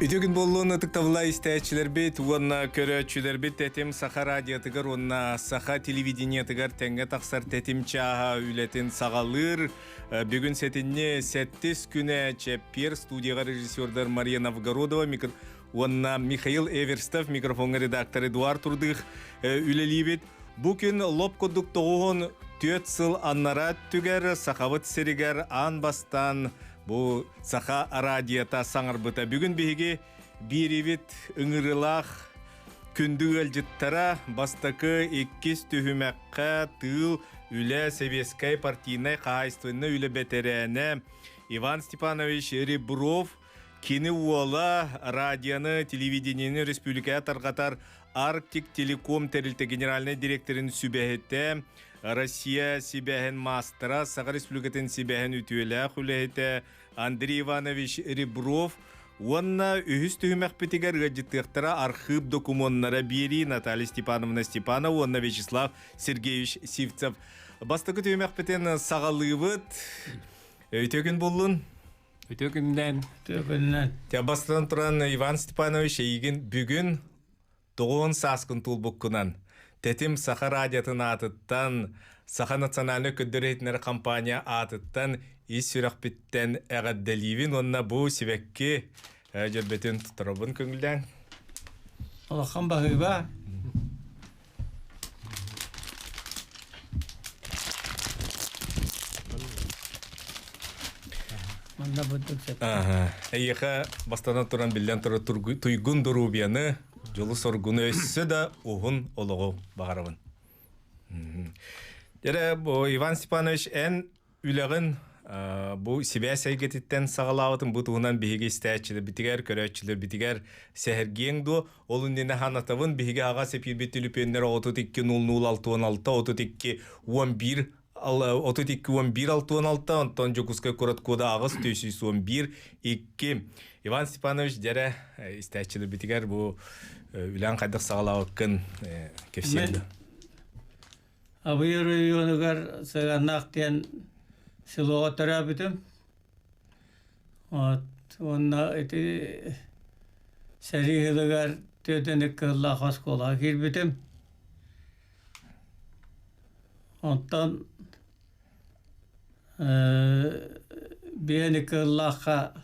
Ütөгün bolluğunu tıktavıla istəyçiler bit, uanna köröçüler bit, tetim saha radiyatыгар, uanna saha televideniyatıгар tenge taqsar tetim çaha ületin sağalır. Bugün setinne settis güne çepir studiyaga rejissörler Mariya Novgorodova, uanna Mikhail Everstov, mikrofon redaktör Eduard Turdık ülelibit. Bugün lopkoduk doğun 4 yıl annarat tüger, sahavat seriger an bastan bu saha radiyata sanarbıta. Bugün bihigi bir evit ıngırılaq kündü elcittara bastakı ikkis tühümekka tığıl üle Seveskay partiyinay kahaystığına üle beterene Ivan Stepanovich Rebrov kini uola radyanı, televideniyeni Respublikaya tarqatar Arktik Telekom terilti generalnay direktorin sübehete Россия сибәһен мастера, Саха Республикатын сибәһен үтүелә хүләһете Андрей Иванович Ребров, уанна үһүс түһүмәк битигәр гәҗиттәктәре архив документлары бери Наталья Степановна Степанова, уанна Вячеслав Сергеевич Сивцев. Бастыкы түһүмәк битен сагалыбыт өтөгүн булун. Өтөгүндән. Тә бастан туран Иван Степанович егин бүгүн 9 саскын тулбуккунан Тетим Саха радиятын атыттан, Саха национальный көддөрөйтнер компания атыттан ис сүрәкбиттен әгәддәливин, онна бу сибәкки жөрбетін тұтырабын көңілден. Алақан бағыба. Манда бұддық сәп. Әйеға бастан тұран білден тұры туйгун дұрубияны жолу соргуну өссө да уғын олығы бағарабын. Дәрі бұл Иван Степанович ән үліғін бұл Сибия сәйгетіттен сағалауытын бұл туғынан бігеге істәтчілер, бітігер, көрәтчілер, бітігер сәхіргең ду. Олын дені ханатавын бігеге аға сәпір беттілі пенлер 32-00-616, 32-11-616, онтан жокускай көрат кода ағыз 411-2. Иван Степанович дәрі істәтчілер, бітігер бұл үлән қайдық сағалауықын кепсенді. Абыйыр үйонығар сағанақтен сылуға тұра бітім. Онна әті сәрігілігар төтінік қылла қасқола кер бітім. Онтан бейіні қыллаққа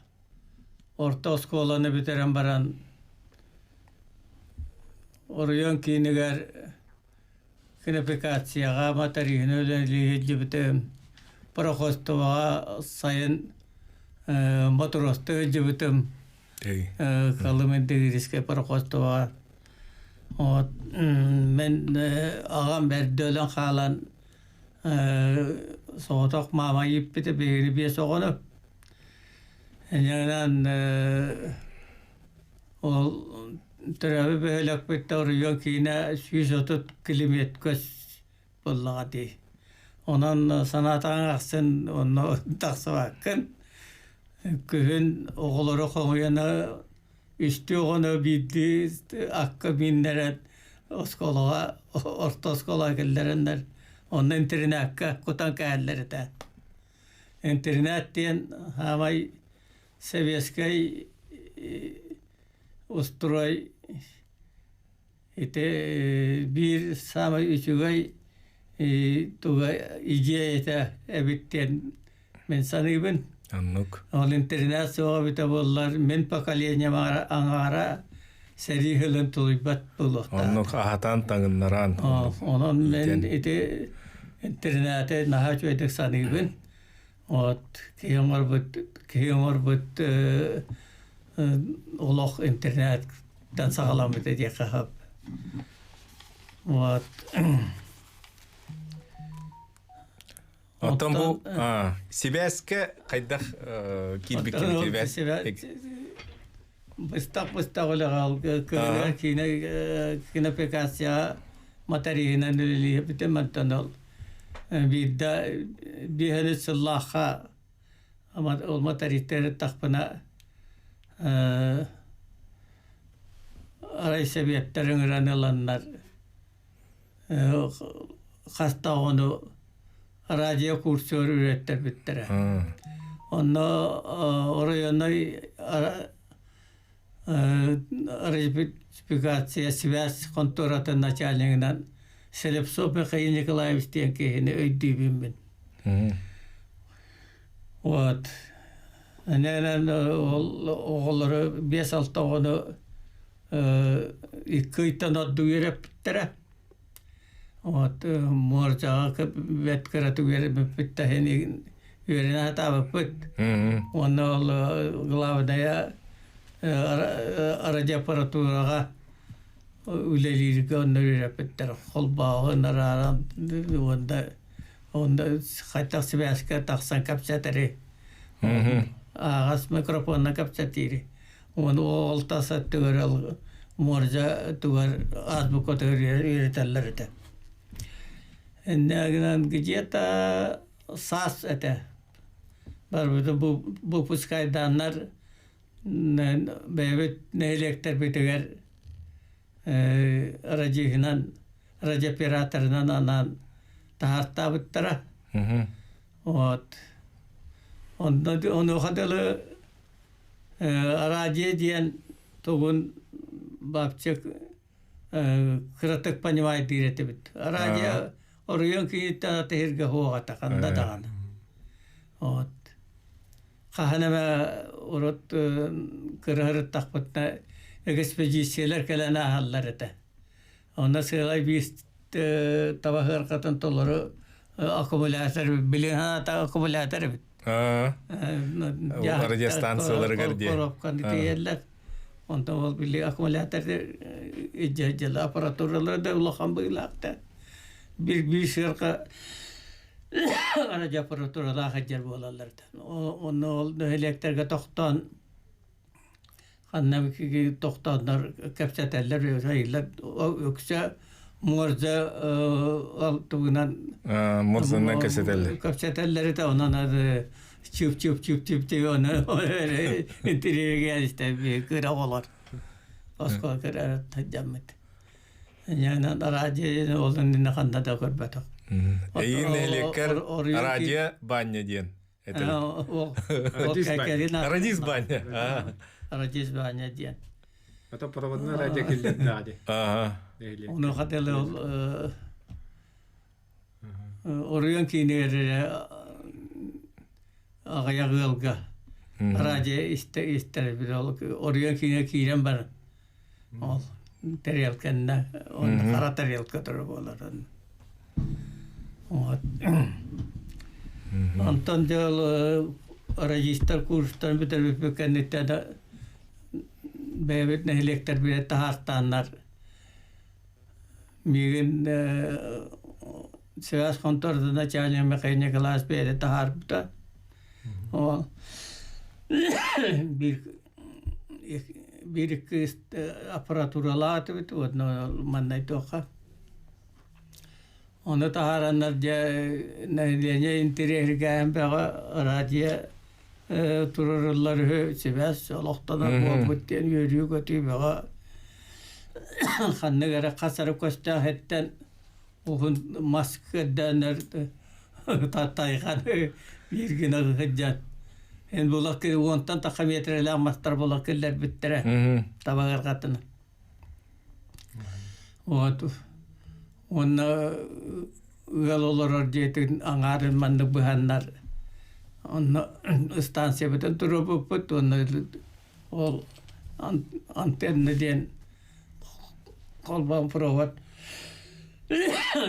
орта сколаны бітерен баран Орыйон кейінігер кініпикацияға матарихін өлі жібітім. Парохостоваға сайын моторосты жібітім. Қалымен дегіріске парохостоваға. Мен ағам бәрді өлін қалан соғытақ мама еп біті бейгіні бе соғыны. Жаңынан ол Төрәбі бөйләк бітті ұрыйон кейіне 130 километр көз болыға дей. Онан санатан ақсын, оны тақсы бақын. Күйін оғылары қоңыяны үсті оғыны бейді аққы бейіндерін орта осколыға келдеріндер. Оны интернетқа құтан кәлдері де. Интернет дейін хамай Советскай устрой bir sama üçügay tuga idea ebitten men sanıbın Anlık. Ol internet soğa bita bollar men pakaliyenya angara seri hılın tuluybat bulukta. Anlık ahatan tağınlaran. Onun men internete naha çöydük sanıbın. Kiyomar but Олох интернеттен сағаламы деді қағып. Оттан бұл Сибәске қайдақ келбеккен келбәс? Бұстақ олыға кинопекация матарихінен өлілі бітім мәнттен ол. Бейхіні сыллаққа ол матарихтері тақпына Арай себептерин ыраныланнар. Хаста onu радио курсör üretter bittere. Onu oraya ратификация связь конторатын начальнигинан Селепсов Михаил Николаевич тен кehini öydübüm ben. Вот. Ненен оғылары 5-6 оны иккійтен отду ереппіттірі. Вот. Моржаға веткірі ереппіттіхен үйеріне атабы пыт. Оны ол главная радиоаппаратураға үлелерге оны ереппіттірі. Қолбағы нараран онда қайтақ себәске тақсан капсатыры. Ағас микрофонна капсатыры. Оны олтаса түгір моржа түгір азбуко түгір үйретелер. Нәгінен где-то сас әті. Бар бұл пускайданлар бәйбіт нәйлектер бітігер радиооператорынан анан тағарта бұттыра. Вот. Оны қадылы радио дейін тұғын бапчық қыратық понимает дейреті біт. Радио орыйын кейіттен атығырға хоға тақанда дағаны. Вот. Қағанама ұрот кырағырыт тақпытна экспедициялар кәләні ағалар еті. Онда сығылай бейіст табақыр қатын толыры аккумулятор білген ата аккумулятор бит. Радиостанциялар гәрде. Коробканы тиелләр. Онда ол білген аккумулятор ежелі аппаратуралар да улахан бұйлақта. Bir şırqa радиоаппаратуралар қаджар болалар. Оны ол электрге тоқтан қаннам тоқтандар кәпсәтәлер өксе морза алтығынан морзаннан кәпсәтәлер. Кәпсәтәлері де онан ады чүп деп оны интерьерге әлісті кіра олар. Осқа кіра тәджаммет. Yani radyo olduğunu ne kadar da görmedik. Eyin elekler radyo banya diyen. Радиз баня. Радиз баня diyen. Это проводная радио килдерди. Onu kadar oraya kinere ağaya gılga. Radyo ister bir oraya kinere ben. Ol. Teriyalkanna on kara teriyalka tarafı olarak. Anton diyor register kurstan bir tarafı kenditte de bebek ne elektrik bir tahartanlar. Migin Sivas kontorda çalışan mekanik klas bir taharpta. O bir aparaturalar tabii onu manay toka. Onu taharanlar ne diye interior gayem radyo tururlar Sivas Allah'tan bu diye yürüyor götürüyor. Kanne göre kasarı kosta hetten onun maskeden tataygan bir gün hıccan. En bulak ondan takamiyetle mastar bulaklar bittere. Tabagar katına. Oğatu. Ona yollar diyetin angarın mandık buhanlar. Ona istansiya bütün durup put ona ol antenna diyen kolban provat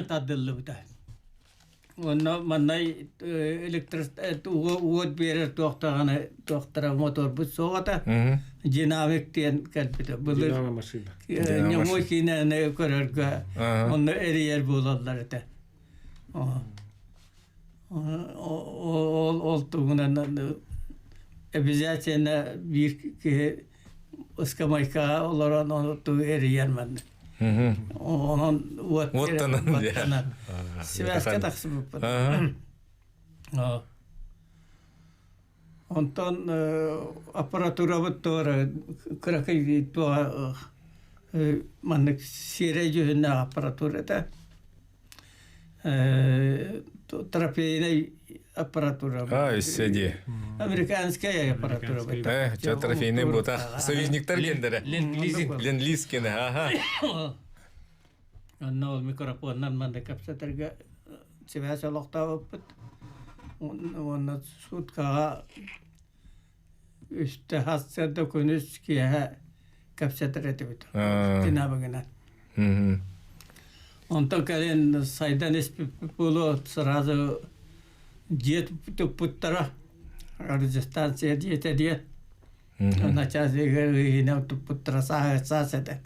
tadıllı bu da. Ona manay elektrik uğut verir doktora motor bu soğata dinamik diyen kalbide. Dinamo maşina. Ne makine ne körerge onu eriyer bulallar da. Oltuğuna bize bir ki ıskamayka olarak onu tu eriyer ben. Onun Vottanın diye. Sivas'ta taksib bu. Ondan aparatura buttora kırakay tu manık sireci hünne aparatura da трофейная аппаратура. Үсседи. Американская аппаратура. Чо трофейный бута. Союзниктар кендере. Ленд-лиз кенде. Ага. Анна ол микрофоннан манда капсатерге связь олоқтабыппыт. Онна суткаға үсті хасцерді күніс кияға капсатер етібіт. Динабығынан. Онтан кәлен сайдан еспіп болу сразу дет пұттара. Радиостанция дете дет. Начаз егер пұттара сағыт.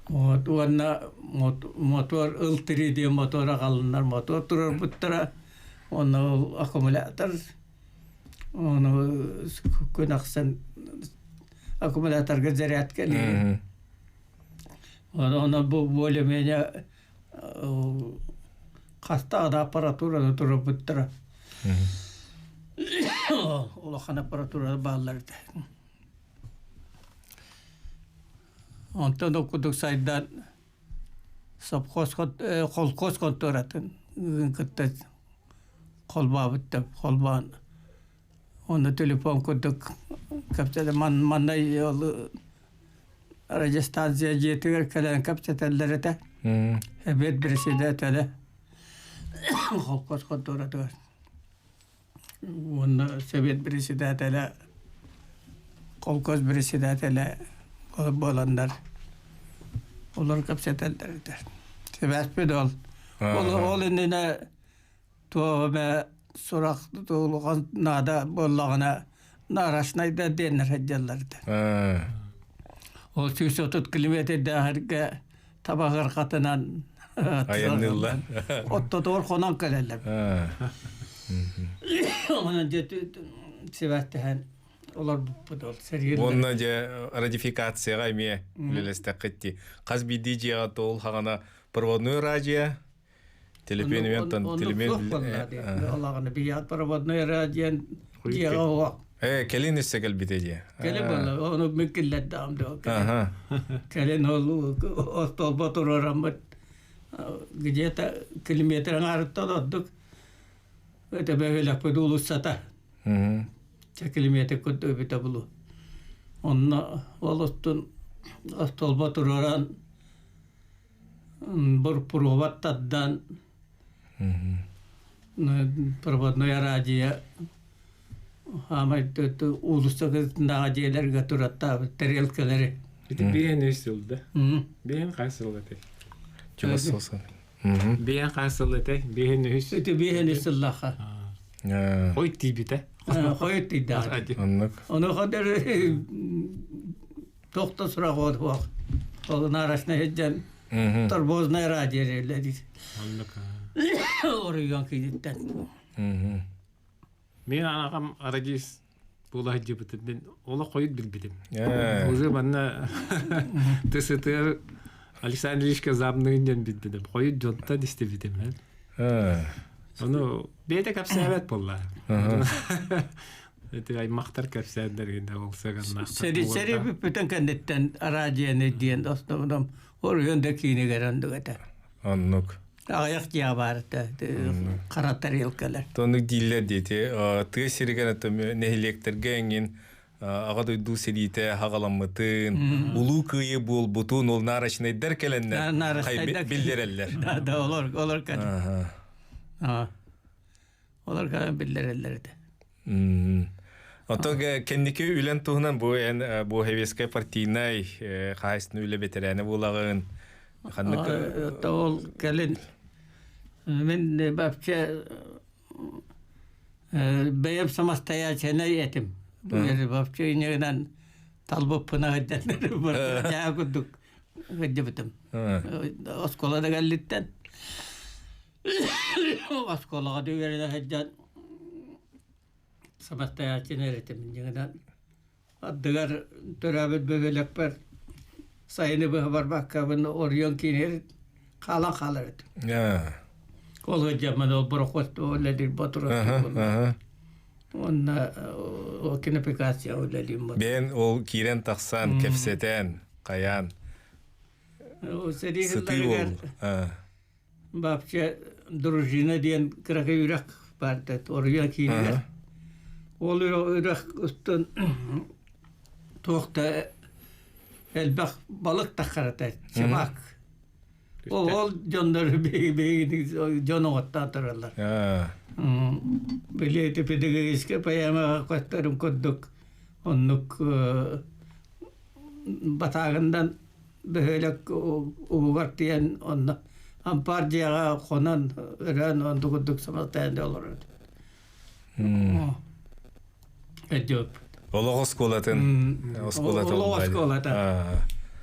Мотор ылтыры де мотора қалынар. Мотор тұрар бұттыра. Оны аккумулятор. Оны күн ақсын аккумуляторға заряд кәлі. Оны более-менее қастағыда аппаратурада тұрар бұттыра. Олақан аппаратурада бағыларды. Онтан окудук сайдан колхоз конторатын кытта колбабыттып колбан. Оны телефон кудук капчада мандай радиостанция жетигер калан капчаталларыта. Бет председателя колхоз контораты. Оны совет председателя колхоз председателя боландар. Олар капсетелдердер. Себәспе дол. Ол инне туаме сурак тулган нада боллагына нарашнайда денер хаҗалларды. Ол 330 километр дәһәргә табагыр катынан Аяннылла. Отто тор хонан калалар. Онан жете себәстәһән олар бұппыдол. Онна же радификацияға ме үлелесті қытти. Қаз биді жеға тоғыл қағана проводной радио, телепенмен Олағыны бият проводной радио жеға оға. Келін істе кәл біде же? Келін болы, оны мүмкілләді амды. Келін ол остолба тұрарам. Где-то километрін арыттан отдық. Это бәвелік бұд ұлыссата. Километр көтті өбіті бұлу. Онна олыстың остолба тұраран бір проваттаддан проводной радио Хамайды улыстығызындағы жерлерге тұраттағы тарелкалары. Бейін өсілді. Бейін қасылы тек. Жұмыс солсын. Бейін қасылы тек. Бейін өсілді. Бейін өсіллаға. Қой тейбіті. Қойыт дейді. Оны қадар тоқта сұрақ оды оқ. Оғын арасына еджен тұрбозына радио жерлері. Орыған кейдеттен. Мен анағам радиос болай жебітін. Мен ола қойыт білбедім. Уже манна тысытыр Александришка забныңден білбедім. Қойыт жонттан істебедім. Оны бейді кәпсәбәт болла. Это аймақтар кәпсәддергенде олсағанна. Сәри бүтін кәндеттен радионы дейін достығыдым. Орыгында кейіне кәрінді көті. Аннук. Аяқ жия барыты, қара тарелкалар. Тонук дейлер дейті. Тығы сереген әтім нәхелектерге әңген ағады ду серейті хағаламытын, ұлу күйі бол бұтын ол нарашын әйдер кәліннер. Білдер әлілер. Да, олар кәді. Олар кәді білдер әлілерді. Отог кендики үлен туһунан бу хевескай партийнай қайсын үлі бетерәні болағын. Ол кәлін мен бәпче бәйіп самастаяченай етім. Бәпче инегінен талбып пына ғаддәнлері бар. Жағы күддік ғадды бітім. Осколада кәліттен. Осколаға дөйеріне ғаддан самастаяченай етім. Аддығар түрәбіт бөбелек бар. Sayını bu haber bakabın oryon kinir kalan kalır. Kolu zaman o brokost o ledir batırır. Onda o kinepikasya o ledir. Ben o kiren taksan kefseten kayan. O seri Sıtı ol. Вообще дружина ден крага юрак барда оруя кинер. Ол юрак устун тоқта элбах балык тахарата чабак. Ол жондар беги жоноготта таралар. Билети педагогическая поэма каттарым коддук. Оннук батагындан бөһөлөк угартыян онна ампар жага хонан өрөн ондугудук саматаан олор. Эдеп. Олоғыз колатын. Олоғыз колатын.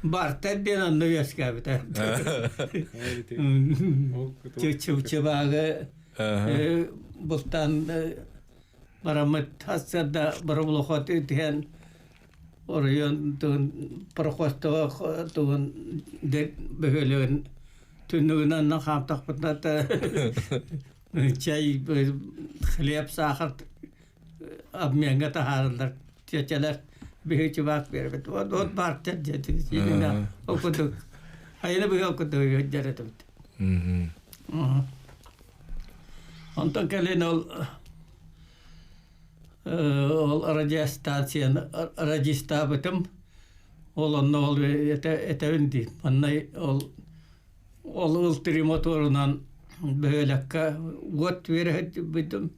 Бар тәдден анны яскабыта. Чучубагы бұлтан барамыт хасада барабулохот өтген орыйон туын прохостова туын бөһөлөгөн түнүгүнөн нахамтак бутната чай хлеб сахар обменга тахарылар чечелер бөһөчү бак бербет от бар тәдден синина окудук айына бөһө окудук жаратып. Онтон келен ол радиостанцияны радиостабытым ол онно ол этевинди маннай ол ылтыры моторунан бөлекка год берет битим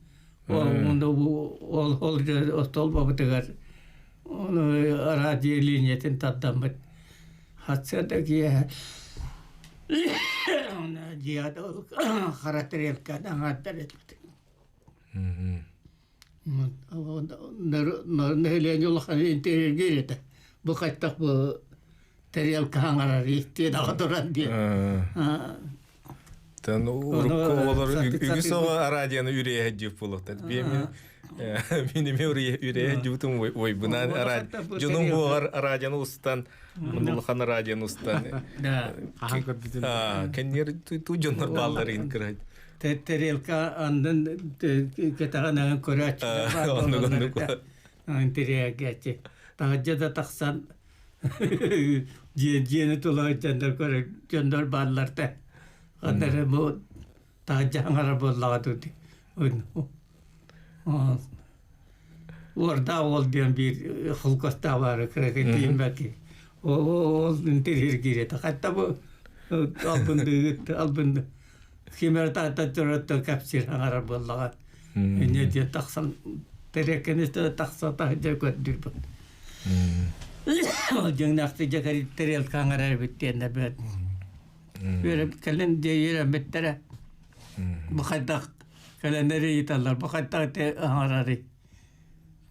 ол остол бабытыгар радио линиятын таттамбыт хатсадагия жиад характерелка даңаттарет. Нелен жолхан интерьерге бу кайттак бу тарелка хаңарары тиедага туран ди. Тан урукколор үгүсова радиону үрее жеп болуктар. Минеме үрее жутум ой буна радио. Жунун бугар радиону устан, мунулхан радиону устан. Да. Кенер ту жонор баллар инкирайт. Тарелка андан кетаганаган көрөч. Интерьерге. Тажада таксан жени тулай жандар көрө жандар балларда. Андар бу тажаңара боллагы ди. Орда ол ден бир хулкаста бар кретин баки. Ол интерьер кирет. Хатта бу албынды химертата туротто капсир хаңара боллагы. Эне де таксан терекенесте такса тажа көдүр. Жыңнакты жакари терел хаңара биттенде бет. Берип келен дейер беттере. Бухайдак келенери италар бухайдак те хаңарари.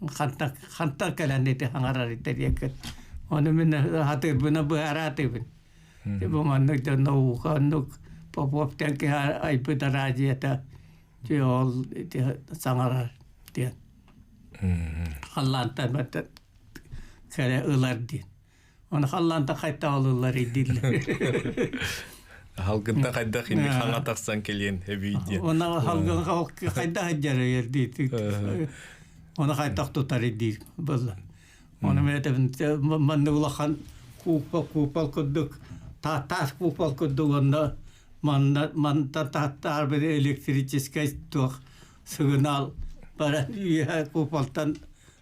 Хантак келенди те хаңарари терекет. Оны мен хаты буна бухараты бин. Бу маннык жана ханнык попоп тенке айпыта радията жол те саңарар те. Халланта бет келе ылар ди. Оны халланта кайта алылар идил. Халгында кайда хинди хаңа таксан келген эбийди. Оны халгын кайда хаджар ерди. Оны кайта тутар иди болла. Оны метебин манны улахан купал кудук тас купал кудугында манта таттар бер электрический ток сигнал бара я купалтан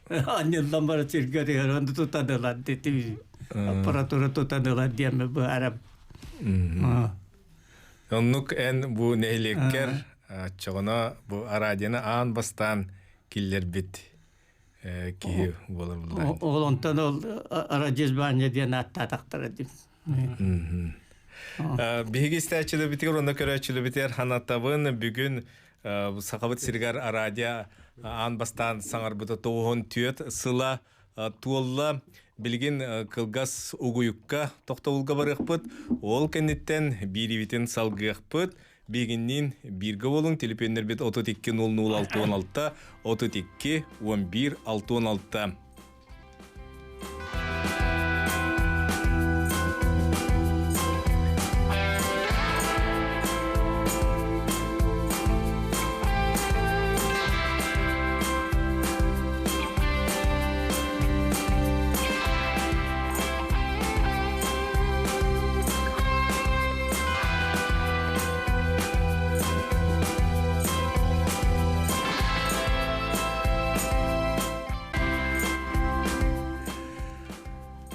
аннелдан бара чиргери ронду тутадылар дети аппаратура тутадылар диеме бу араб. Оннук эн бу нейлеккер чогона бу арадияны аан бастан киллер бит ки болор булар. Ол онтон ол арадизбания диен аттатактар дим. Бигистачылы битер онна көрөчүлү битер ханаттабын бүгүн сакабыт сиргар арадия аан бастан саңар бута тоон түөт сыла туолла билген кылгас угуюкка токтолга барыппыт ол кенеттен бирибитин салгыппыт бигиннин бирге болуң телефоннер бит 32 00 32 11 616.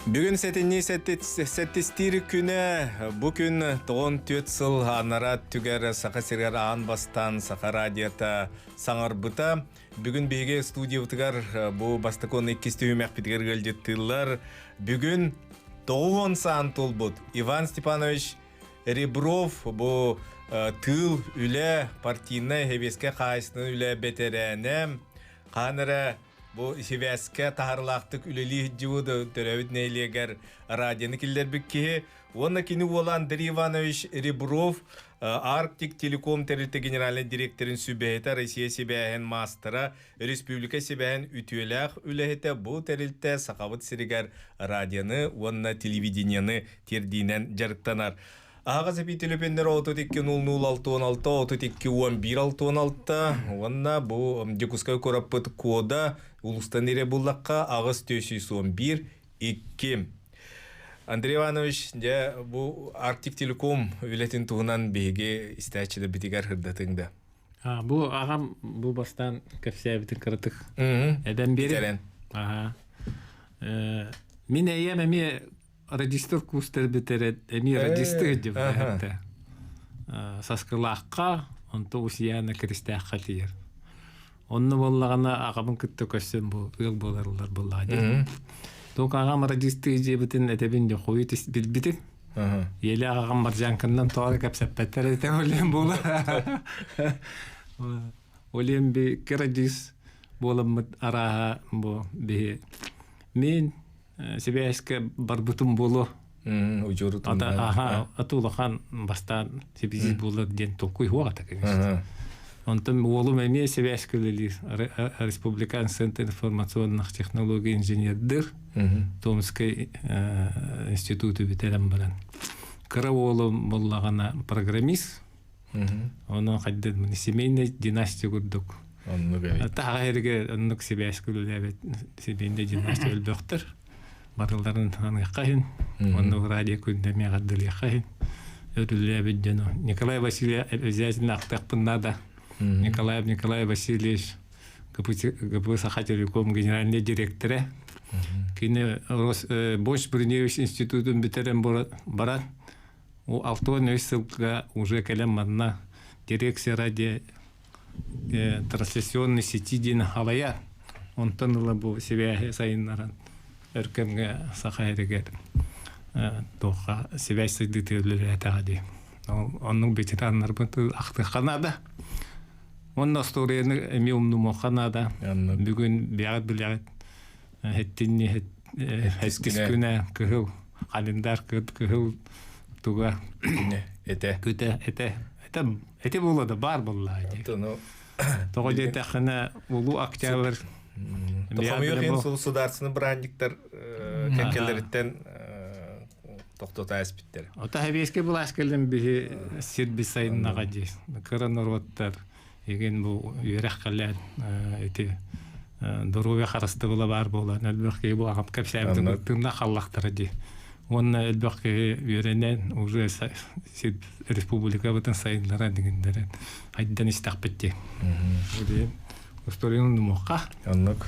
Бүгін сәтінне сәттестері күні бүкін 14 сыл анара түгер сақа сергер аң бастан сақа радиота саңар бұта. Бүгін бейге студия бұтығар бұл бастакон 2 өмәк бітігер көлдеттілер. Бүгін 9 сан тұл бұд. Иван Степанович Ребров бұл тыл үлі партийны хевеске қайсының үлі бетерәне қаныры bu Sivyaska taharlaqtık üleli hicjudu törevit neyleyger radyanı killer bükkehe. Ona kini olan Dri Ivanoviç Rebrov, Arktik Telekom TRT Generalny Direktorun sübehete Rusya Sibyahen Mastera, Respublika Sibyahen ütüyelaq ülehete bu teriltte Sakavut Siriger radyanı, ona televidenyanı terdinen jarıktanar. Ağa sepi telefonlar 32-00-616, 32-11-616, ona bu Dekuskay Korapıt koda Ulustan ere bullakka ağız 411-2. Andrey Ivanoviç, bu Arktik Telekom ületin tuğunan beyge istaçıda bitigar hırdatında. Bu ağam bu bastan kapsaya bitin kırıtık. Eden beri. Biteren. Min eyyem emi registr kuster biteret, emi registr edip hatta. Saskılaqqa, onta usiyana kristaqqa tiyer. Onu bollağına ağamın küttü kössün bu ıl bolarlar bolladı. Tok ağam registr edibitin etebin de koyut bilbitin. Yeli ağam marjankından toğrı kapsapetler eten olayım bola. Olayım bir kerajis bolamıt araha bu bir min Sibyaska barbutum bolu. Ucurutun. Atulakan bastan Sibyasis bolu den tokuy huağa takı. Ondan oğlum emi Sibyaska'lı Respublikan Center Informaционных Технологий инженердер Томской институты бітелем баран. Кыра оğlum боллағана программист. Onun қаддет мені семейный династия көрдік. Таға ерге оннық Sibyaska'lı evet семейный династия өлбөқтір. Барыларын таныққайын. Оның радио күндеме ғаддыл еқайын. Өтілі әбіджені. Николай Василий Обязательно ақтақпын нада. Николай Васильевич ГП Саха Телеком генеральный директоры. Кені Бош Бруневич институтын бітерен баран. О 6 сылға уже кәлем мадына дирекция радио трансляционной сети дейін алая. Онтан ұлы бұл Сибяхе сайынларан. Өркемге Саха ерегер. Тоға Сибяхе сайды төрлері әтіғады. Оның ветеранлар бұнты ақтыққанада. Onun storiyeni emiumnum oxanada. Bugün biat bilat hettinni hesküne kıhıl kalendar kıhıl tuga ete buladı bar bulladı. Toğa detexine ulu октябрь. Toxamıyor hem sudarsını brandikler kenkelleritten toxtota aspitler. Ota hebeske bulaskelden bir sirbi sayınna gadi. Kıranırvatlar. Egen bu yürek kallet eti duruya karastı bula var bola. Elbette bu ağam kapsayımda tırnak Allah'tır di. Onun elbette yürenen уже Respublika bütün sayınlara diğinleri haydan istakbetti. Bu storyanın numaka. Anlık.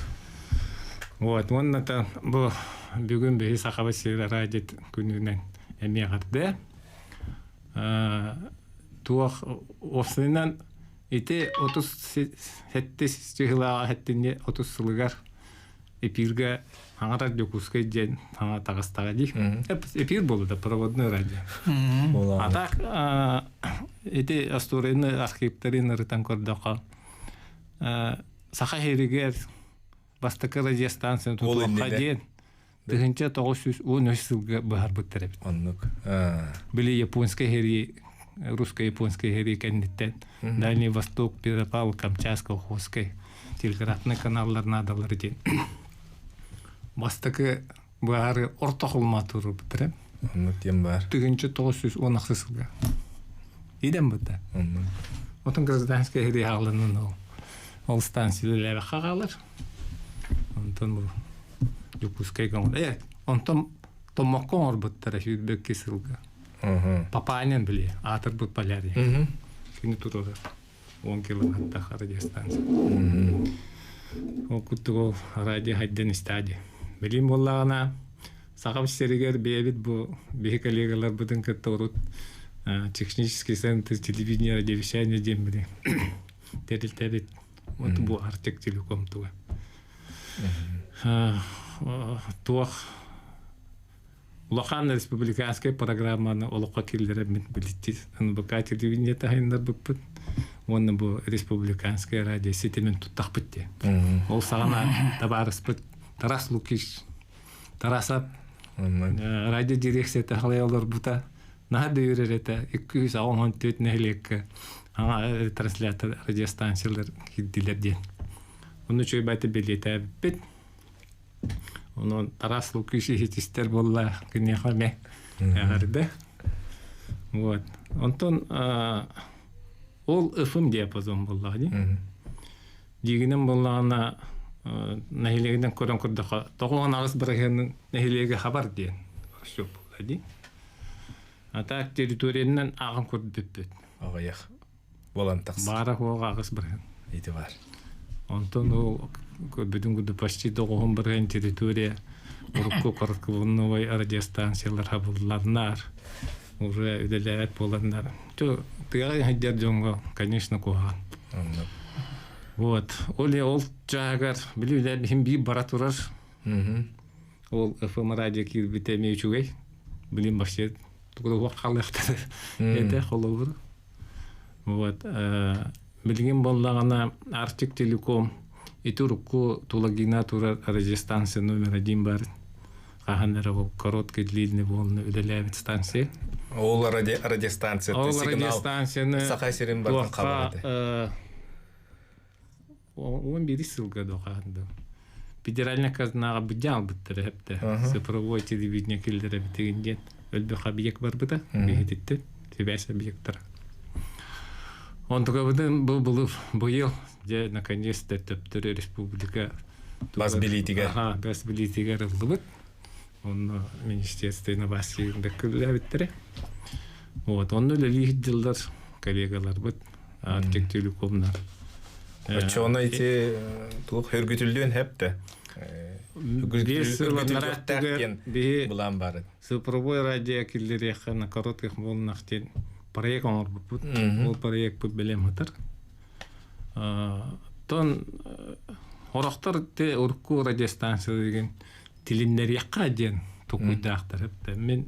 Вот onun da bu bugün bir sakavası radyo gününden emeği vardı. Tuğ ofisinden İte 37 sığılağa hettinde 30 sılgar epirge hangi radyo kuskay jen hangi tağıstağı di. Epir bolu da provodnoy radyo. Atak ite astoreni arxivlerin arıtan kordaqa. Saha heriger bastaka radyo stansiyon tutulaqqa jen. Tığınca 913 sılga bahar butterep. Anlık. Bili Японская heri русско-японской хери кеннеттен Дальний Восток, Петропавл, Камчатская, Охотская телеграфный каналлар надалар ден. Бастакы бары ортақ улматуры бітірем. Тем бар. Тігінші 916 сылға. Идем бұта. Отын гражданская хери ағылының ол станциялы қағалар. Онтан бұл Юкускай қаңыр. Онтан томаққон ор бұттара шүйдбекке сылға. Папанин были, атыр бут полярий. Кини туру 10 километр радиостанция. Окуту радио хайден стади. Билим боллагана сағам серегер бейбит бу бей коллегалар будын катторут технический центр телевидения радиовещания дембили терилтебит вот бу Артек Телеком туга туах Улахан республиканская программаны олоққа келдері мен білітті. НБК телевидение тағайындар бұппыт. Оны бұл республиканская радио сетемен тұттақ бітті. Ол сағана табарыс бұт. Тарас Лукиш, Тарасап, радио дирекция тағылай олар бұта. Нағады үйрер еті 214 нәйлеккі аңа транслятор радиостанциялар келділерден. Оны чөй бәті білеті әбіппет. Onun Taras Lukiş'i hiç ister bolla güneyhame ağırdı. Вот. Ondan ol ıfım diyapazon bolla di. Diginin bollağına nehilegiden koran kurdaqa toğuğun ağız bırakının nehilege haber diyen. Şu bolla di. Atak teritoriyadan ağın kurdu büppüt. Ağayak. Bolan taqs. Bara hoğu ağız bırakın. İti var. Ondan o bütün güdü почти toğuğun bırakın teritoriya Урукку коротковой радиостанциялар хабылларнар. Уже удаляют полонар. То ты хадер джонго, конечно, кухан. Вот. Оли ол жагар билилер бим би баратурар. Ол ФМ радио кирбите мечугай. Билим башет. Тугда вакалыктар. Эте холовур. Вот. Билген боллагана Артек Телеком Итурукку тулагина тура радиостанция номер 1 бар. Каханера короткий длинный волны удаляет станции. Ол радиостанция. Ол радиостанцияны Сахасерин бартын кабылады. Он бери ссылка доқанды. Федеральная казнаға бұдял бұттыры әпті. Цифровой телевидение келдері бітігінден. Өлбі қабиек бар бұда. Бейдетті. Себәсі объекттар. Он только был где наконец-то төптөрү республика бас билетиге. Ага, бас билетиге рылдыбыт. Он министерство инноваций декүләбиттер. Вот, он лилих жылдар коллегалар бит. Артек Телекомнар. Чоно эти тук хөргүтүлдүн хепте. Булан бары. Цифровой радио киллери хана коротких волнахтен проект он бут. Ол проект бут белем хатар. Тон орохтор те урку радиостанция деген тилиндер якка ден тукуйдактар хепте. Мен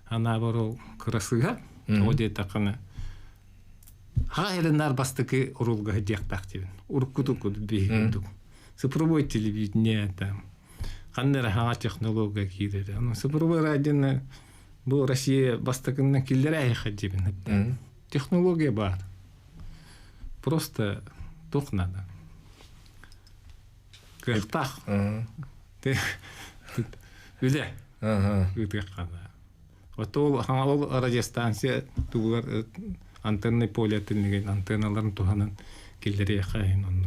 ана бару красыга оде такына хайрынар бастыки урулга дияктак дебин. Уркутуку бейгиндук. Цифровой телевидение там. Қандыр хаңа технология кейдері. Цифровой радионы бұл Россия бастықынна келдері айқа дебін. Технология бар. Просто тоқ надо. Кықтақ. Үзе. Үтіқ қана. Вот ол радиостанция туғылар антенны поле тілінген антенналарын туғанын келдері айқа айын.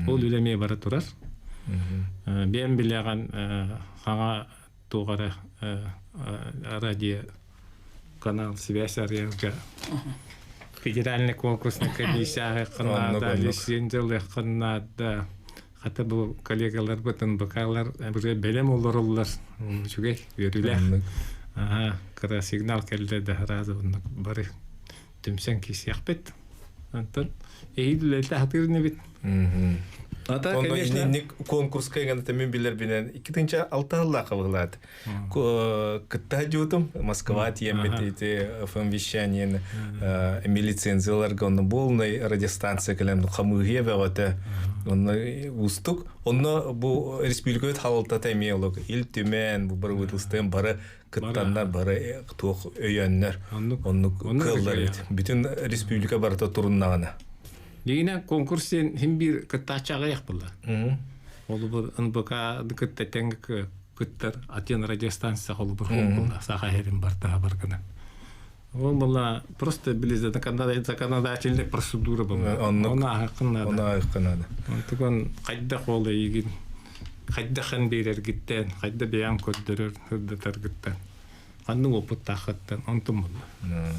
Ол үлемей бара тұрар. Бен билеген хаңа тугара радио канал связь арьянга федеральный конкурсный комиссия канада лицензиялы канада хата бу коллегалар бутын бакалар уже белем олорлар жүгей берилер кара сигнал келди да разы бары түмсен кисяк бит антон эйдиле тахтирне бит Ата, конечно, конкурс кайган тамин билер бинен 2006 алла кабылат. Кытта жутум Москва тиеммете FM вещание лицензияларга онны полный радиостанция келем камыге бавата онны устук онны бу республикат халалта темиялык ил төмен бу бир вытылстан бары кыттаннар бары тох өйөннөр онны кыллар бүтүн республика барта туруннагана. Дегенен конкурстен хим бир кыттачага як булла. Ол бир НБК кытта теңге кыттар атен радиостанция ол бир булла. Сага херим барта баргана. Ол булла просто билезе законодательный процедура булла. Она хакынады. Онтуган кайда колы ийгин. Кайда хан берер гиттен, кайда баян көддөрөр хырдатар гиттен. Кандын опыт тахаттан онтум булла.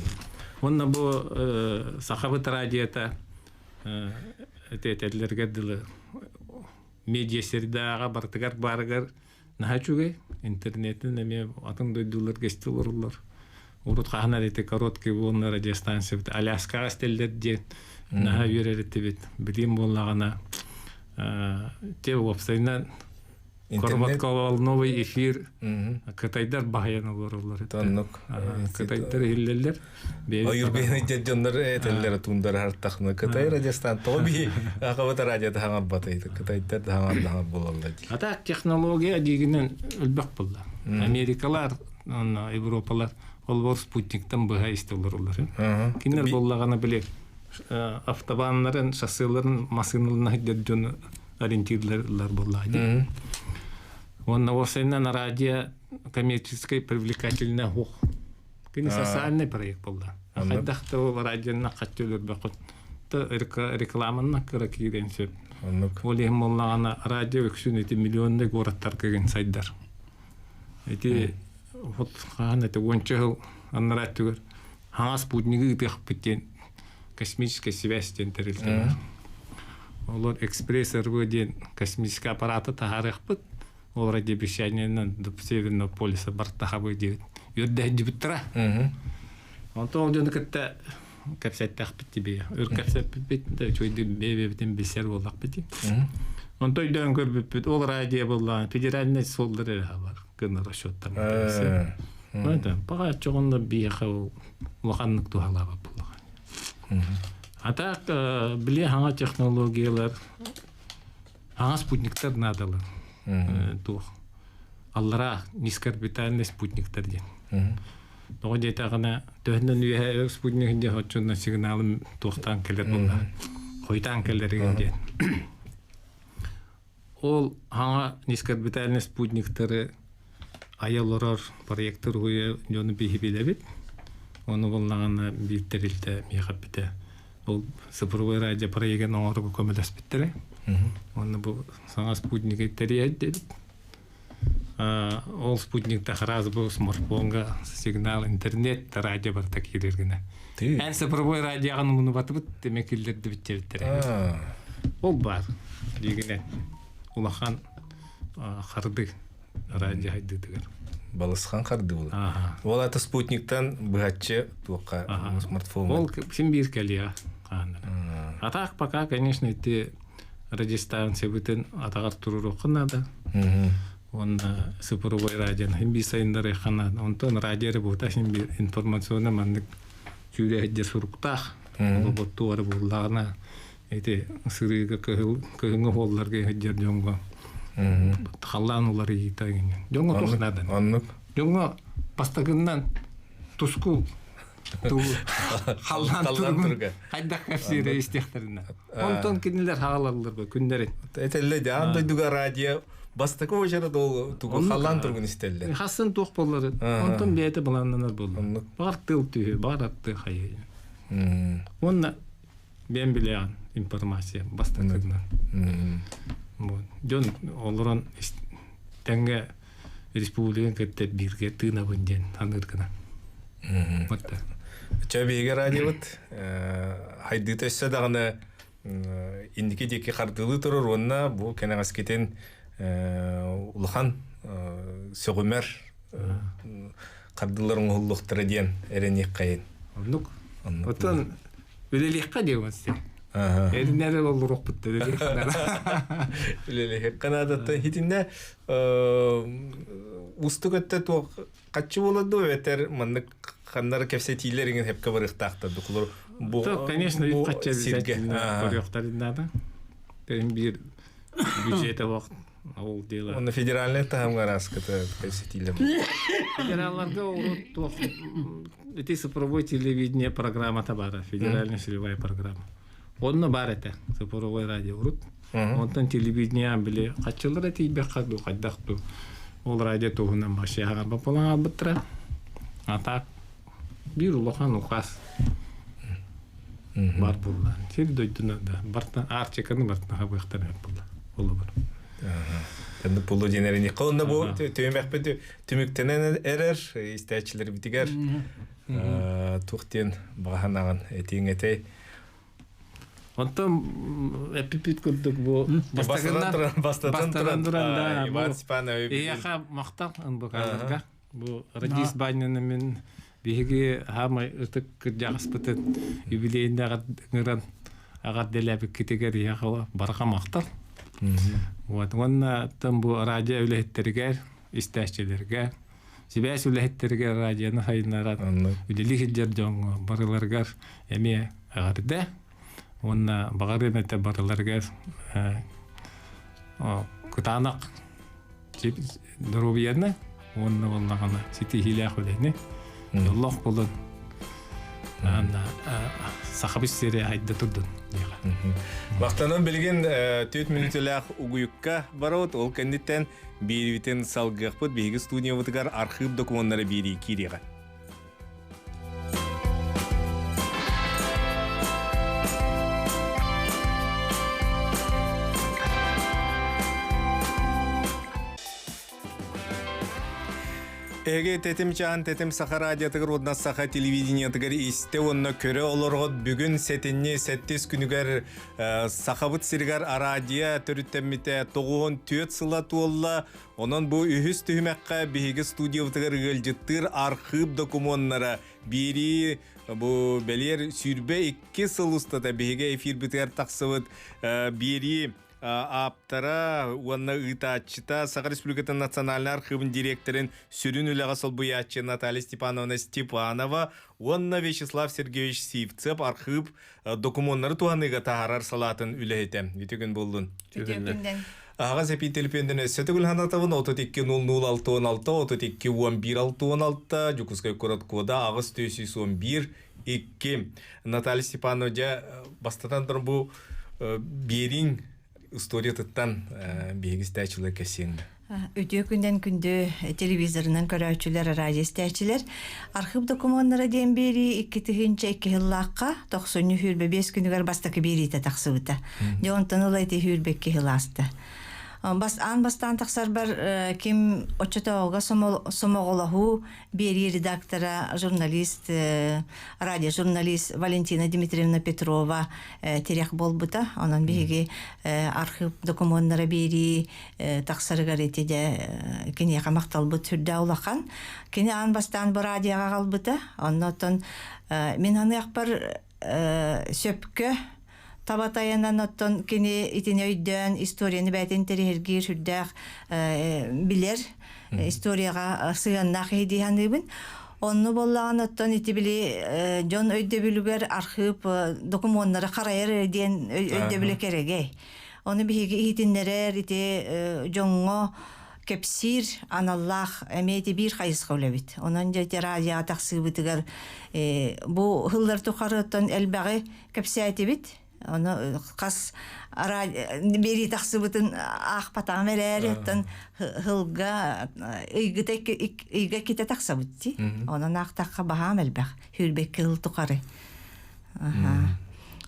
Онна бу сахабыт радиота эти этлерге дылы медиа средаға бартыгар барыгар нахачугай интернеттен эме атын дойдулар гестилорлар. Урут хана эти короткий волны радиостанция Аляскага стелдер де наха юререте бит. Билим боллагана те вебсайнан Корбаткова новый эфир Кытайдар бахаяны олар. Тоннук. Кытайдар хиллелер. Ойурбейны жоннор этеллер тундар хартахны Кытай радиостан тоби акабата радиода хаңар батайды. Кытайдар хаңар болалар. Ата технология дегенен үлбәк булды. Америкалар, Европалар олбор спутниктан быга истелер олар. Кинер боллаганы биле автобаннарын, шоссейларын, машиналарын хидден ориентирлар буллады. Он на осенна на радио коммерческой привлекательная хух. Кини социальный проект был. А когда кто радио на хотел бакут, то рекламанна каракирен сеп. Олег моллана радио экшун эти миллионный город таркеген сайдар. Эти вот хан это вончел анратур. Хан спутники их питен космическая связь интернет. Олар экспрессор воден космический аппарат тахарых пыт. Ол радиовещаниенен до Северного полюса бартаха будет. Юрдэ дибутра. Он то он катта капсет тахпит тебе. Юр капсет бит да чойды бебе битен бисер болак бити. Он то идён көрбүт. Ол радио болла федеральный солдары бар. Кына расчёттан. Вот пага чогонда бияха лоханнык тухалаба болла. А так биле ханга технологиялар ханга спутниктер надалар. Тух. Аллара низкоорбитальный спутниктер ден. Того дета гана төһнөн үе спутник де хоччуна сигналым тухтан келер булла. Хойтан келерген ден. Ол ханга низкоорбитальный спутниктер аялорор проекттер уе жоны бихибилебит. Оны боллагана биртерилте мехапите. Ол цифровой радио проектен оңорго көмөлөспүттер. Он был сам спутник интерьер. Ол спутник тахраз был смартфонга сигнал интернет радио бар такие дергене. Эн цифровой радиога муну батып темекилдерди биттер. Ол бар дегене. Улахан харды радио хайдыдыр. Балысхан харды бул. Ол ата спутниктан быгатчы тука смартфон. Ол син бир келия. А так пока, конечно, эти радиостанция бүтін атағар тұрыру қынады. Он цифровой радио химби сайындары қанады. Онтон радиоры бұта химби информационы мандық жүрі әддер сұруқтақ. Ол бұттуары бұллағына эти сырыға көхіңі қолларға әддер жоңға. Қаллан олары етагын. Жоңға тоқынады. Жоңға пастағыннан тұсқу Халлан турга. Хайдак капсире истехтерина. Онтон кинилер хагаларлар бу күндөрү. Этелле да андай дуга радио бастакы ожара дол туга халлан тургун истелле. Хасын тук боллары. Онтон бете буланнар болду. Бар тыл түйү, бар атты хай. Онна мен билген информация бастакыдан. Вот. Жон олорон тенге республикан кетте бирге тына бунден аныргына. Вот так. Чабиге радиот хайды төссө даганы индики деки кардылы турur онна бу кенагас кетен улхан сөгөмөр кардыларын улуктара диен эренек кайын. Онук. Отон үлеликка дебасты. Эринер болурук бутты үлеликка. Үлелик канадатта хитинде устугатта то качы болду ветер мандык хандар кепсетилерин хеп кабырыктакта дуклар бу. Конечно, качы көрөктөр надо. Тем бир бюджета вакыт ол дела. Он федеральный тамга раската кепсетилер. Федералларга урут то эти цифровое телевидение программа табара, федеральная целевая программа. Онна бар это цифровое радио урут. Онтан телевидение биле качылар тибе каду кадакту. Ол радио тугунан башыга баполага бытра. А так бир улахан укас. Бар булла. Сел дойдуна да. Барта арчеканы барта хабыктар булла. Олу бар. Тенде пулу денерини колунда бу төмөкпөтү түмүктенен эрер истечилер битигер. Тухтен баганаган этиңете Онтон эпипит курдук бу бастаган туран да Иван Степанович. Яха мактал анбакаларга бу радис баняны мен биги хамай ытык жагаспытын юбилейинде гыран агат делебик китегер яха барга мактал. Вот онна там бу радио үлеттерге истәчеләргә Сибәс үлеттерге радионы хайнарат үлелих җырҗон барыларга эме агырда онна багырын әтә барыларга кытанак дөрүбиянна онна оннагана сити хилах үләне Аллаһ булын анда сахабис сере айда турдун Мақтанын білген 4 минутылақ угуюкка барот, ол кәндеттен бейревітен салғақпыд, бейгі студия ватыгар архив документтары бейрей киреға. Эге тетим чаан тетим саха радиотыгар одна саха телевидениятыгар исте онна көрө олоргот бүгүн сетинни сеттис күнүгер сахабыт сиргар арадия төрүттеммите 94 сыла туолла онон бу үһүс түһүмэкка биһиги студиябытыгар ылжыттыр архив документтары бири бу белер сүрбе 2 сыл устата биһиги эфир битер таксыбыт бири аптара уанна ытачыта Саха Республикатын национальный архивын директорын сүрін үліға солбуячы Наталья Степановна Степанова, уанна Вячеслав Сергеевич Сивцев архив документтары туаныға тағарар салатын үліхетем. Үтігін болдun. Аға зәпей телепенден өссетігіл ханатавын 32-00-616, 32-11-616, Жукускай көрат кода ағыз 411-2. Наталья Степановна бастатан тұрын бұл берин история тұттан бейгі стәчілер кәсеңді. Өте күнден күнді телевизорынан көрәучілер, радио стәчілер. Архив документтары ден бері 2-2 жыллаққа 95 күнігер бастақы бері тақсы бұта. Деонтан олайды хүрбекке жыласты. Бастан тақсар бар кем очетауға сомоғылаху бері редактора, журналист, радиожурналист Валентина Дмитриевна Петрова терек бол бұта. Онан бейге архив документтары бері тақсарығар етеде кене қамақтал бұт түрді аулақан. Кене бастан бұл радиоға қал бұта. Оннотын мен аны ақпар сөпкі Табатаянан оттон кені итіне өйден историяны бәтін терехергер хүрдәқ білер историяға сыяннақ едейханыбын. Онны боллаған оттон ити білі жон өйді білігер архив документтары қарайыр өйден өйді білі керегей. Оны бігі итінлерер ити жоңға кепсир аналлах әмейті бір қайысқа өлебіт. Онын жәте радиоға тақсы бұтығар бұл ғылдар тұқары оттон әлбәғі кепсі әйті біт. Оны қас бері тақсы бұтын ақ патаң әрі өттін ғылға үйге кете тақсы бұтты. Оның ақ таққа бағам әлбәқ. Хүрбекке ғыл тұқары.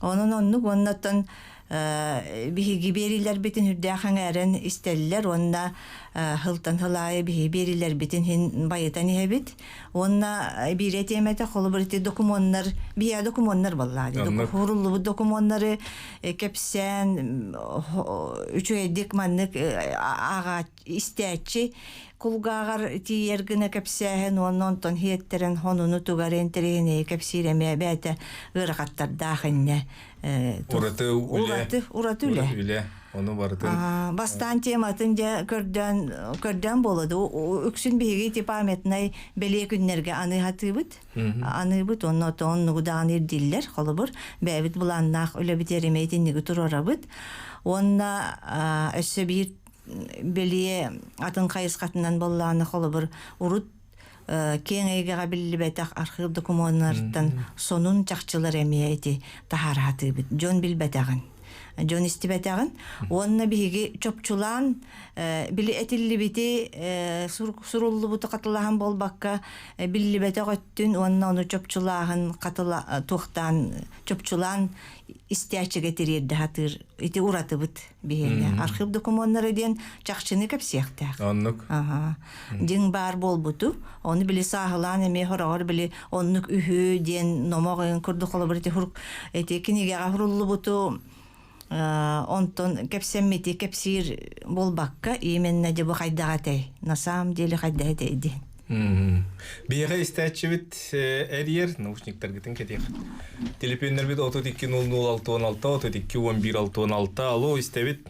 Оның оннық оннаттан биһиги берилер битин хүрдәхәң әрен истәлләр, онна хылтан хылайы биһи берилер битин хин байытан иһәбит. Онна биретемәтә холбырты документтар, бия документтар буллады. Хоруллы документтары кепсән үчәйдик маннык ага истәчи кулгагар тиергене кепсәһен оннан хиеттерен хонуну тугарын терене кепсиреме бәтә гыргаттар дахынне. Ураты үле. Оны барды. Бастан тематын да көрдөн болады. Үксүн биги департаментнай беле күннерге аны хатыбыт. Аны бут оннотон нугудан ирдиллер, холобур. Бәбит буланнак үле битеремейтинниги турарабыт. Онна өссө бир беле атын кайыскатынан болланы холобур урут кеңейге билли бетак архив документтардан сонун чакчылар эмиети тахараты бит жон билбетагын Жон истибетагын. Онна биһиги чопчулан били этиллибити суруллу буту катылахан болбакка биллибете көттүн онна ону чопчулагын катыла тухтан чопчулан истячыга терерде хатыр ити уратыбыт биһине. Архив документтары ден чакчыны кепсияктак. Оннук. Ага. Дин бар болбуту. Оны били сахылан эме хорогор били оннук үһү ден номогын курду колобрити хур эти киниге хуруллу буту онтон кепсеммити кепсир болбакка именне де бу хайдагатай. На самом деле хайдагатай ден. Биһиге истәчибит эрьер наушниктар гитен кетек. Телефоннар бит 32001616 321116. Алло, истәбит.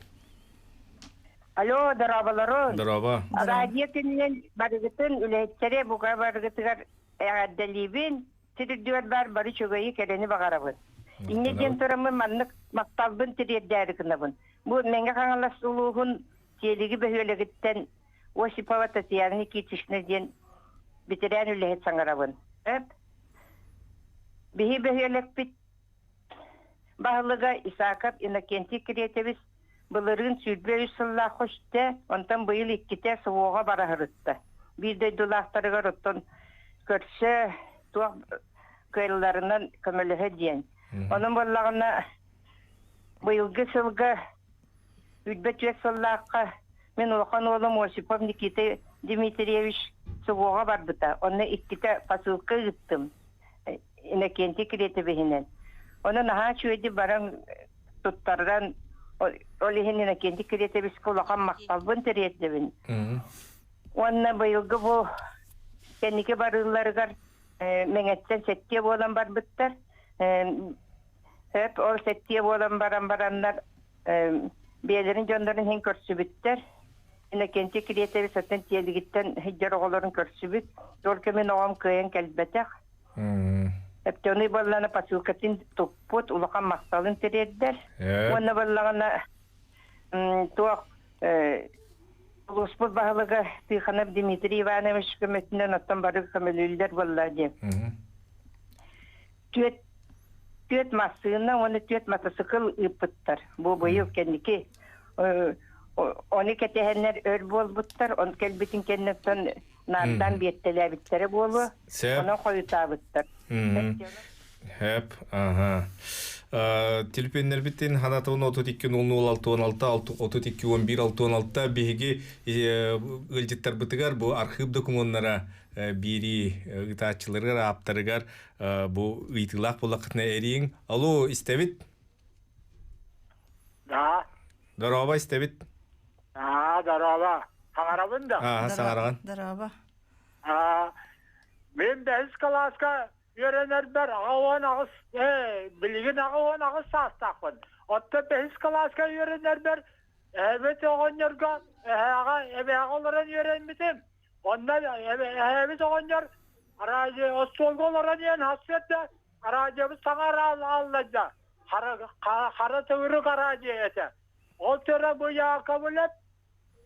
Алло, дарабалары. Дараба. Радиотинен барыгытын үләйттере буга барыгытыгар әддәлибин тирдүр бары чөгөйи келени багарабын. Иннеден торамы маннык макталбын тирдәре кынабын. Бу менге каңалас улугун телеги бөһөлөгүттен Осипова Татьяна Никитичнеден битерән үләйт саңарабын. Бихи бөһөлөк бит баглыга Исаков Иннокентий Кретевич Былырын сүрбе үсілла қошты, онтан бұйыл иккете суоға бара хырытты. Бірдей дулақтарыға роттон көрсі туақ көйлілерінен көмілігі дейін. Оның болағына бұйылғы сылғы үдбет өз сыллаққа мен оған олым Осипов Никита Дмитриевич суоға барбыта. Оны иккете пасылқы ғыттым. Иннокентий Кретевичінен. Оны наға чөйді баран тұттардан Олихинина кенди киретебис кулақан мақталбын теретебин. Онна быйылгы бу кеннике барыларыгар меңеттен сетте болан бар биттер. Хеп ол сетте болан барандар биелерин жондарын хен көрсү биттер. Ина кенти киретебис атын телигиттен хиджар оголорун көрсү бит. Жолке мен оғам көйен келбетек. Эптөний болланы пасылкатын туппут улақан мақталын тереддер. Оны боллағына туақ ұлыспыт бағылығы Тиханов Дмитрий Иванович көметінен оттан бары көмелілдер болла деп. Төт масыына, оны төт матасықыл ұпыттар. Бұл бұйыл кәндеке. Оны кәтехенлер өр болбыттар. Оны кәлбетін кәндіктен нардан беттелі әбіттері болу. Оны қойыта бұттар. Хеп, ага. Телефоннар биттен ханатын 32001616 321116 биһиги ылжыттар бытыгар бу архив документтара бири ытаачыларга аптарыгар бу ыйтылак булакытына эриң. Алло, истебит? Да. Дараба истебит? Дараба. Саңарабын да? Саңараган. Дараба. Мен бәз каласка Yörenler ber ağavan ağız, bilgin ağavan ağız sastaqın. Otta behiz kalaska yörenler ber, evet oğanlarga, ebe ağaların yörenmidim. Onlar evet oğanlar, aracı ostolgoların yen hasrette, aracımız sana alacak. Kara tığırık aracı ete. O töre bu yağı kabul et,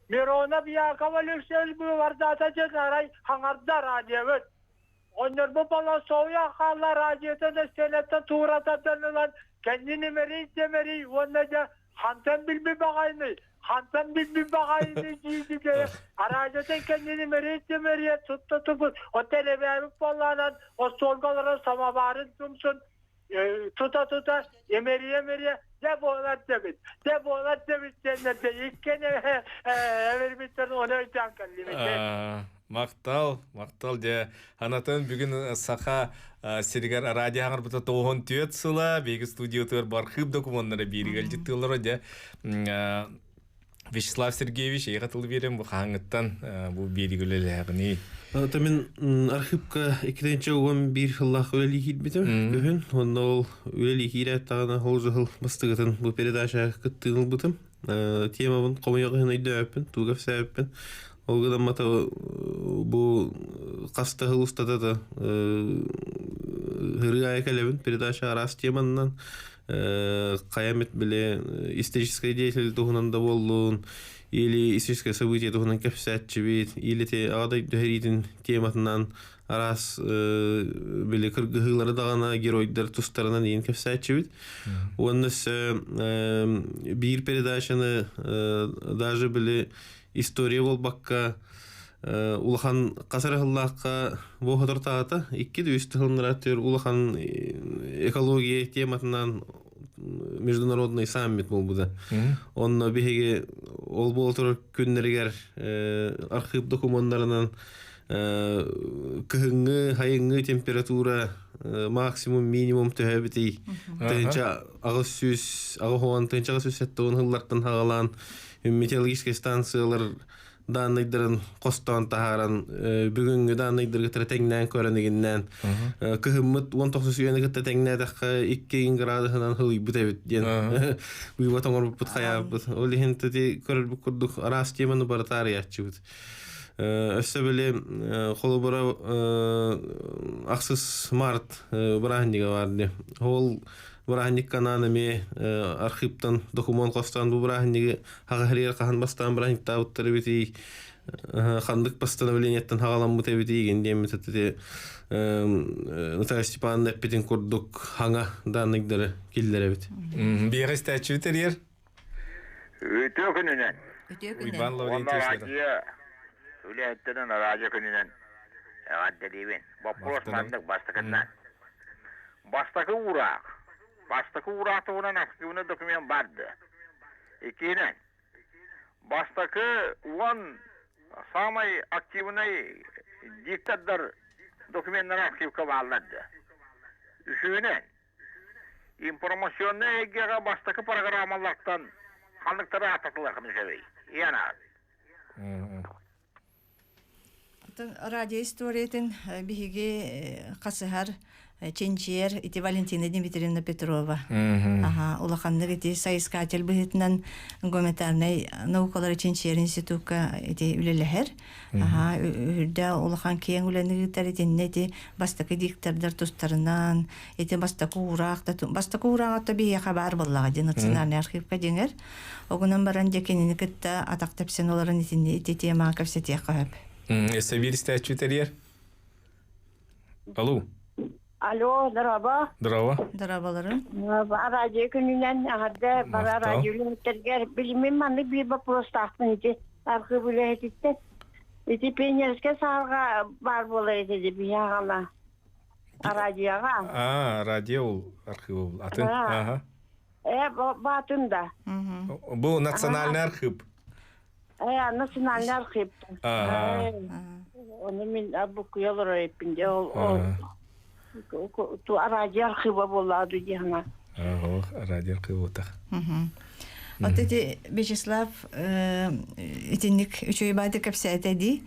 Mirona bir yağı kabul etseniz bu var zaten aray hangarda aracı evet. Onlar bu bala soğuya kallar acıyete de senette tuğratatanılan kendini demeri onunca hantan bilbi bakayını hantan bilbi bakayını cildike araceten kendini demeriye tuttu o telebiyarık ballanan o solgalara samavarın tümsün tuta emeriye depolat demit cennette ikkene vermişler onu öten Мактал де ханатын бүгін саха сиригар радиоңар бұта тоғын түйет сыла бегі студиотыр бархып документтары берігел жеттілері де Вячеслав Сергеевич еғатылы берем бұл қаңыттан бұл берігілі ләғыни. Мен архивка 2-11 жыллах өлелі хитбетім көхін. Онда ол өлелі хирет тағына ол жығыл бастығытын бұл передача күттігіл бұтым. Темабын қомайығы ғынайды өппін, туғaf сәбіппін. Олгыдан мата бу каста хылустата да хырыгая келебин передача арас теманнан каямет биле историческая деятельность тугунан да боллун или историческое событие тугунан кепсәтчебит или те адай дөһәритин тематынан арас биле кыргыһылары дагана геройдар тустарынан ин кепсәтчебит. Оннос бир передачаны даже биле история болбакка улахан касарыһыллаакка бохотор таата 200 жылныраттыр улахан экология тематынан международный саммит болбуда. Онно беге ол болтур күннәргәр архив документларынан кыһыңгы хайыңгы температура максимум минимум төһәбити. Тенча агыс агыһуан тенча агыс сеттон хыллардан хагалан метеорологический станциялар данныйдарын костон тахаран бүгүнгү данныйдырга третеңнен көрөнүгүннән кыһыммыт 19 сүйөнүгө третеңнәдәккә 2 градусынан хылый бүтәбит ден бу ватоңор бут хаябыт ол хинтти көрүп курдук арас теманы бартар ячыбыт өссөбеле холобора аксыз март браһнига барды ол Бұрағынник кананами архивтан документ қостан бұл бұрағыннигі хағахарияр қахан бастан бұрағынник табыттары беті қандық постановлениеттен хағалан бұты беті егенде метатты Наталья Степановна әппетін көрдік хаңа данныгдары келдері беті. Бейгі стәтші бітер ер? Өте күнінен. Уйбан Лаурентьевичтері. Үләттінің радио күнінен. Әғадды дейбен. Вопрос мандық бастықынан. Бастықы ұрақ. Бастакы уратуынан активный документ барды. Екенен, бастакы он самый активный диктатор документтер архивка балнады. Үшінен, информационный эгеға бастакы программалардан хандықтары ататыларқын жабей. Янар. Радио историятын биһиги касыһар Ченчер ити Валентина Дмитриевна Петрова. Улаханнык ити соискатель быһытынан гуманитарный наукалар Ченчер институтка ити үлеләһәр. Үрдә улахан киң үләнигтәр итенне ити бастакы диктардар тустарынан ити бастакы урак та бия хабар буллага ди национальный архивка деңер. Огунан баран декенини кытта атактап сеноларын итинне ити тема капсетия кап. Сабир стәчүтер. Алло. Алло, здорово. Здраволарым. Радио күнінен ағырды бара радиолеттерге біліммен маңды бір вопрос тақтың ете архив үләйтеттен. Ете пенерске сағыға бар болы етеді бия ғана радиоға. Радио архив атын. Батында. Бұл национальный архив. Национальный архив. Оны мен бұқиялыр өйпінде ол ту радио архива болады дегенге. Радио архива так. Вот эти Вячеслав итинник үчөйбады капсайтади.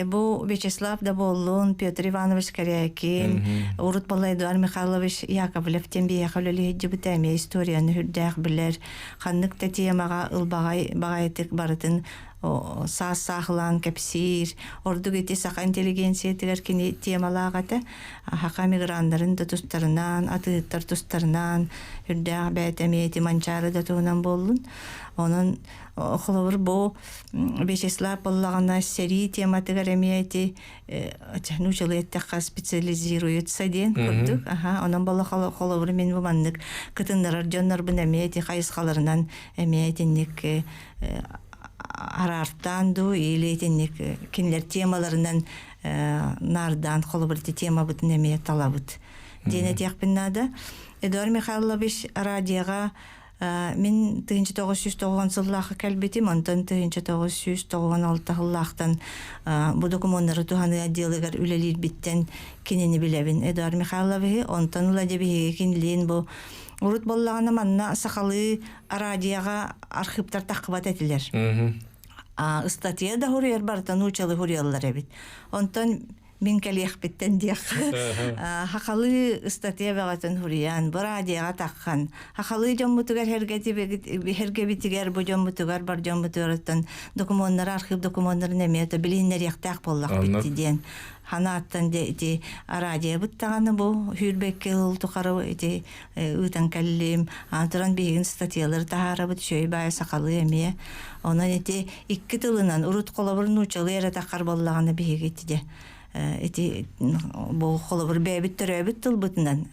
Бу Вячеслав да боллун Петр Иванович Корякин, Урут Балай Эдуард Михайлович Яковлев тембе Яковлев дебутами историяны хүрдәк билер. Ханнык та темага ылбагай багайтык барытын саас-сахлан кепсир, орду гети саха интеллигенция тигер кини темалаагата хака мигранттарын да тустарынан, атыттар тустарынан үрдәк бәйтәмети манчары да туунан боллун. Онун холовыр бу Вячеслав боллагана сери тема тигер эмети нучалыйттакка специализируется ден көрдүк. Онун болла холовыр мен бу мандык кытыннар жоннор бу эмети хайыскаларынан эметинник арартанду или этинник кинлер темаларынан нардан холобырты тема бутун эме талабыт. Дене тякпиннада Эдуард Михайлович радиога мен 1990 жыллахы кәлбетим, онтан 1996 жыллахтан бу документтары туханы отделыгар үлелир биттен кинени билебин. Эдуард Михайлович онтан уладебиге кинлин бу урут боллагана манна сахалы радиога архивтар такыбат этилер. Статья да хурьер бартан учалы хурьяллар эбит. Онтан Мен калиахпиттен диях. Хакалы статья багатын хуриян, радиоға таққан. Хакалы жоммутугар херге битигер бу жоммутугар бар жоммутугар документтар, архив документтар немето билиннер яктак боллак битти ден. Хана аттан де радио буттаганы бу хүрбекке ултукары эти үтан каллим, антыран беген статьялар тахара бут шөй бай сакалы эме. Онан эти 2 тылынан урут колобурун учалы эре такар боллаганы бегети де. Эти бу колобур бебиттер өбүт тылбытынан.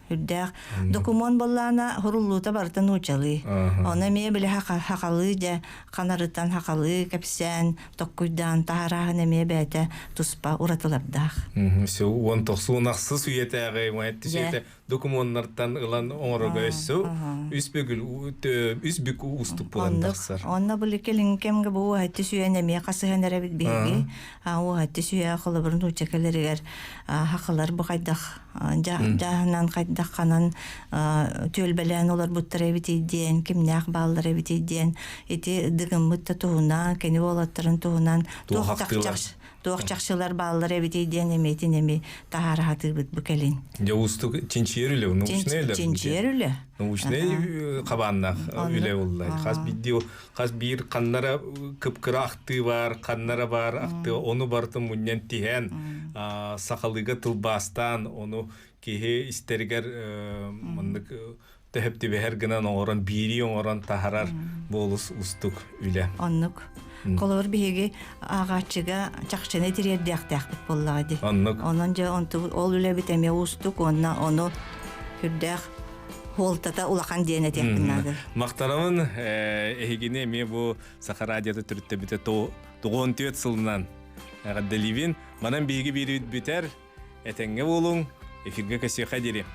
Хүрдәк документ боллана хуруллута бартан учалы. Она ме биле хакалы же канарыттан хакалы капсен токкуйдан тахарахны ме бәте туспа уратылардах. Все он тохсунаксыз уетәгы мәттәсе документтардан ылан оңорга өссө үсбек уступ буландаксар. Онна биле келин кемге бу хатты сүйәне ме касыгынара бит биги. О хатты сүйә колобурун учакаларыгар хакылар бу кайдах жаһаннан кайдакканан төлбелән олар буттары бит иден кимнәк баллары бит иден эти дыгым мытта туһунан кени болаттырын туһунан Тоқчақшылар баллары бит иден эметин эми тахараты бит бу келин. Я устук чинчерүле, научнелер. Чинчерүле. Научней кабаннах үле уллай. Хас бир каннара кыпкыра акты бар, каннара бар, акты ону бартын муннен тиһен сакалыга тылбастан ону кеһе истергер мындык төһөп тибер гынан оран бири оран тахарар болус устук үле. Оннук. Колор биһиги агачыга чакчыны тирердяктак бит боллагы. Онон же ол үле бит эме устук ону хүрдәк холтата улахан диене текиннады. Мактарамын эхигине ме бу Сахарадиода түртте бите 94 сылынан гадделивин манан биһиги бирит битер этеңге болуң эфирге кесе хадири.